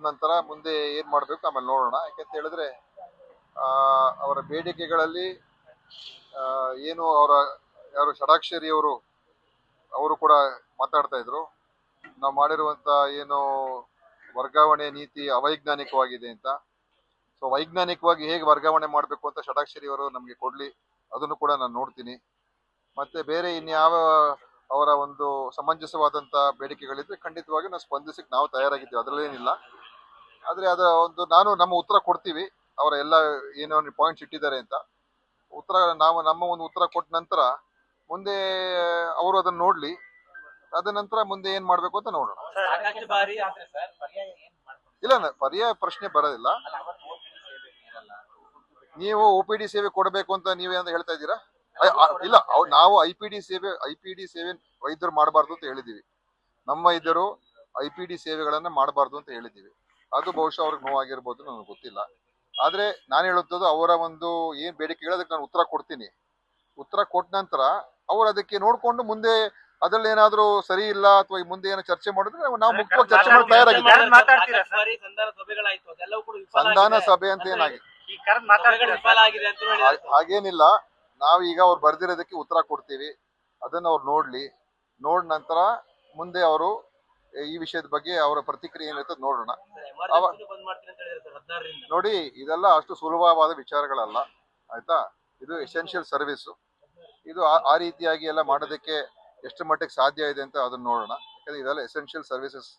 ನಂತರ ಮುಂದೆ ಏನ್ ಮಾಡ್ಬೇಕು ಆಮೇಲೆ ನೋಡೋಣ. ಯಾಕಂತ ಹೇಳಿದ್ರೆ ಅವರ ಬೇಡಿಕೆಗಳಲ್ಲಿ ಏನು ಯಾರು ಷಡಾಕ್ಷರಿ ಅವರು ಕೂಡ ಮಾತಾಡ್ತಾ ಇದ್ರು. ನಾವು ಮಾಡಿರುವಂತ ಏನು ವರ್ಗಾವಣೆ ನೀತಿ ಅವೈಜ್ಞಾನಿಕವಾಗಿದೆ ಅಂತ. ಸೊ ವೈಜ್ಞಾನಿಕವಾಗಿ ಹೇಗೆ ವರ್ಗಾವಣೆ ಮಾಡಬೇಕು ಅಂತ ಷಡಾಕ್ಷರಿ ಅವರು ನಮಗೆ ಕೊಡ್ಲಿ, ಅದನ್ನು ಕೂಡ ನಾನು ನೋಡ್ತೀನಿ. ಮತ್ತೆ ಬೇರೆ ಇನ್ಯಾವ ಅವರ ಒಂದು ಸಮಂಜಸವಾದಂತ ಬೇಡಿಕೆಗಳಿದ್ರೆ ಖಂಡಿತವಾಗಿ ನಾವು ಸ್ಪಂದಿಸಕ್ಕೆ ನಾವು ತಯಾರಾಗಿದ್ದೀವಿ, ಅದರಲ್ಲೇನಿಲ್ಲ. ಆದ್ರೆ ಅದ ನಮ್ಮ ಉತ್ತರ ಕೊಡ್ತೀವಿ. ಅವರ ಎಲ್ಲ ಏನೋ ಪಾಯಿಂಟ್ಸ್ ಇಟ್ಟಿದ್ದಾರೆ ಅಂತ ಉತ್ತರ ನಮ್ಮ ಒಂದು ಉತ್ತರ ಕೊಟ್ಟ ನಂತರ ಮುಂದೆ ಅವರು ಅದನ್ನ ನೋಡ್ಲಿ, ಅದ ನಂತರ ಮುಂದೆ ಏನ್ ಮಾಡ್ಬೇಕು ಅಂತ ನೋಡೋಣ. ಇಲ್ಲ, ಪರ್ಯಾಯ ಪ್ರಶ್ನೆ ಬರೋದಿಲ್ಲ. ನೀವು OPD ಸೇವೆ ಕೊಡಬೇಕು ಅಂತ ನೀವೇನ ಹೇಳ್ತಾ ಇದ್ದೀರಾ? ಇಲ್ಲ, ನಾವು IPD ಸೇವೆ ವೈದ್ಯರು ಮಾಡಬಾರ್ದು ಅಂತ ಹೇಳಿದೀವಿ. ನಮ್ಮ ವೈದ್ಯರು IPD ಸೇವೆಗಳನ್ನ ಮಾಡಬಾರ್ದು ಅಂತ ಹೇಳಿದೀವಿ. ಅದು ಬಹುಶಃ ಅವ್ರಿಗೆ ನೋವಾಗಿರ್ಬೋದು, ನನಗೆ ಗೊತ್ತಿಲ್ಲ. ಆದ್ರೆ ನಾನು ಹೇಳುತ್ತದು ಅವರ ಒಂದು ಏನ್ ಬೇಡಿಕೆ ಅದಕ್ಕೆ ನಾನು ಉತ್ತರ ಕೊಡ್ತೀನಿ. ಉತ್ತರ ಕೊಟ್ಟ ನಂತರ ಅವ್ರು ಅದಕ್ಕೆ ನೋಡ್ಕೊಂಡು ಮುಂದೆ ಅದ್ರಲ್ಲಿ ಏನಾದ್ರು ಸರಿ ಇಲ್ಲ ಅಥವಾ ಮುಂದೆ ಏನೋ ಚರ್ಚೆ ಮಾಡಿದ್ರೆ ನಾವು ಮುಖ್ಯವಾಗಿ ಚರ್ಚೆ ಮಾಡಿ ತಯಾರಾಗಿದ್ದೀವಿ. ಸಂಧಾನ ಸಭೆ ಅಂತ ಏನಾಗಿದೆ ಹಾಗೇನಿಲ್ಲ. ನಾವೀಗ ಅವ್ರು ಬರ್ದಿರೋದಕ್ಕೆ ಉತ್ತರ ಕೊಡ್ತೀವಿ, ಅದನ್ನ ಅವ್ರು ನೋಡ್ ನಂತರ ಮುಂದೆ ಅವರು ಈ ವಿಷಯದ ಬಗ್ಗೆ ಅವರ ಪ್ರತಿಕ್ರಿಯೆ ಏನಿರ್ತದೆ ನೋಡೋಣ. ನೋಡಿ, ಇದೆಲ್ಲ ಅಷ್ಟು ಸುಲಭವಾದ ವಿಚಾರಗಳಲ್ಲ, ಆಯ್ತಾ? ಇದು ಎಸೆನ್ಷಿಯಲ್ ಸರ್ವಿಸ್. ಇದು ಆ ರೀತಿಯಾಗಿ ಎಲ್ಲ ಮಾಡೋದಕ್ಕೆ ಎಷ್ಟು ಮಟ್ಟಿಗೆ ಸಾಧ್ಯ ಇದೆ ಅಂತ ಅದನ್ನ ನೋಡೋಣ. ಯಾಕಂದ್ರೆ ಇದೆಲ್ಲ ಎಸೆನ್ಷಿಯಲ್ ಸರ್ವಿಸಸ್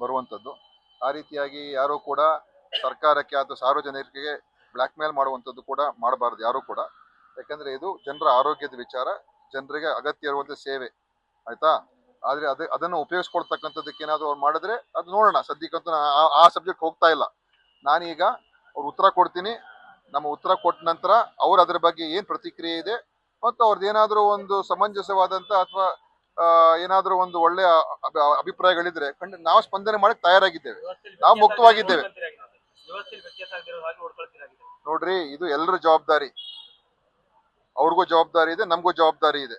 ಬರುವಂತದ್ದು. ಆ ರೀತಿಯಾಗಿ ಯಾರು ಕೂಡ ಸರ್ಕಾರಕ್ಕೆ ಅಥವಾ ಸಾರ್ವಜನಿಕರಿಗೆ ಬ್ಲಾಕ್ ಮೇಲ್ ಮಾಡುವಂಥದ್ದು ಕೂಡ ಮಾಡಬಾರ್ದು ಯಾರು ಕೂಡ. ಯಾಕಂದ್ರೆ ಇದು ಜನರ ಆರೋಗ್ಯದ ವಿಚಾರ, ಜನರಿಗೆ ಅಗತ್ಯ ಇರುವಂತ ಸೇವೆ, ಆಯ್ತಾ? ಆದ್ರೆ ಅದನ್ನು ಉಪಯೋಗಿಸ್ಕೊಳ್ತಕ್ಕಂಥದ್ದಕ್ಕೆ ಏನಾದ್ರು ಅವ್ರು ಮಾಡಿದ್ರೆ ಅದು ನೋಡೋಣ. ಸದ್ಯಕ್ಕಂತೂ ಆ ಸಬ್ಜೆಕ್ಟ್ ಹೋಗ್ತಾ ಇಲ್ಲ. ನಾನೀಗ ಅವ್ರು ಉತ್ತರ ಕೊಡ್ತೀನಿ. ನಮ್ಮ ಉತ್ತರ ಕೊಟ್ಟ ನಂತರ ಅವ್ರು ಅದ್ರ ಬಗ್ಗೆ ಏನ್ ಪ್ರತಿಕ್ರಿಯೆ ಇದೆ ಮತ್ತು ಅವ್ರದ್ದು ಏನಾದ್ರು ಒಂದು ಸಮಂಜಸವಾದಂತ ಅಥವಾ ಏನಾದ್ರು ಒಂದು ಒಳ್ಳೆಯ ಅಭಿಪ್ರಾಯಗಳಿದ್ರೆ ನಾವು ಸ್ಪಂದನೆ ಮಾಡಕ್ ತಯಾರಾಗಿದ್ದೇವೆ. ನಾವು ಮುಕ್ತವಾಗಿದ್ದೇವೆ. ನೋಡ್ರಿ, ಇದು ಎಲ್ಲರ ಜವಾಬ್ದಾರಿ. ಅವ್ರಿಗೂ ಜವಾಬ್ದಾರಿ ಇದೆ, ನಮಗೂ ಜವಾಬ್ದಾರಿ ಇದೆ.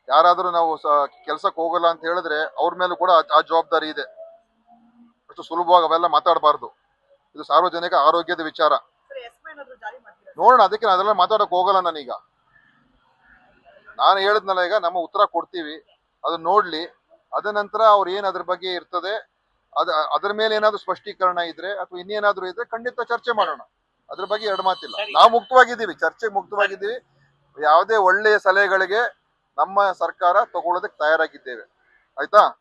ಯಾರಾದ್ರೂ ನಾವು ಕೆಲ್ಸಕ್ಕೆ ಹೋಗಲ್ಲ ಅಂತ ಹೇಳಿದ್ರೆ ಅವ್ರ ಮೇಲೂ ಕೂಡ ಆ ಜವಾಬ್ದಾರಿ ಇದೆ. ಅಷ್ಟು ಸುಲಭವಾಗಿ ಅವೆಲ್ಲ ಮಾತಾಡಬಾರ್ದು. ಇದು ಸಾರ್ವಜನಿಕ ಆರೋಗ್ಯದ ವಿಚಾರ. ನೋಡೋಣ, ಅದಕ್ಕೆ ಅದೆಲ್ಲ ಮಾತಾಡಕ್ ಹೋಗಲ್ಲ ನಾನೀಗ. ನಾನು ಹೇಳಿದ್ನಲ್ಲ, ಈಗ ನಮ್ಮ ಉತ್ತರ ಕೊಡ್ತೀವಿ, ಅದನ್ನ ನೋಡ್ಲಿ. ಅದ ನಂತರ ಅವ್ರು ಏನ್ ಅದ್ರ ಬಗ್ಗೆ ಇರ್ತದೆ, ಅದ್ರ ಮೇಲೆ ಏನಾದ್ರು ಸ್ಪಷ್ಟೀಕರಣ ಇದ್ರೆ ಅಥವಾ ಇನ್ನೇನಾದ್ರೂ ಇದ್ರೆ ಖಂಡಿತ ಚರ್ಚೆ ಮಾಡೋಣ. ಅದ್ರ ಬಗ್ಗೆ ಎರಡು ಮಾತಿಲ್ಲ. ನಾವು ಮುಕ್ತವಾಗಿದ್ದೀವಿ, ಚರ್ಚೆಗೆ ಮುಕ್ತವಾಗಿದ್ದೀವಿ. ಯಾವುದೇ ಒಳ್ಳೆಯ ಸಲಹೆಗಳಿಗೆ ನಮ್ಮ ಸರ್ಕಾರ ತಗೊಳ್ಳೋದಕ್ಕೆ ತಯಾರಾಗಿದ್ದೇವೆ, ಆಯ್ತಾ?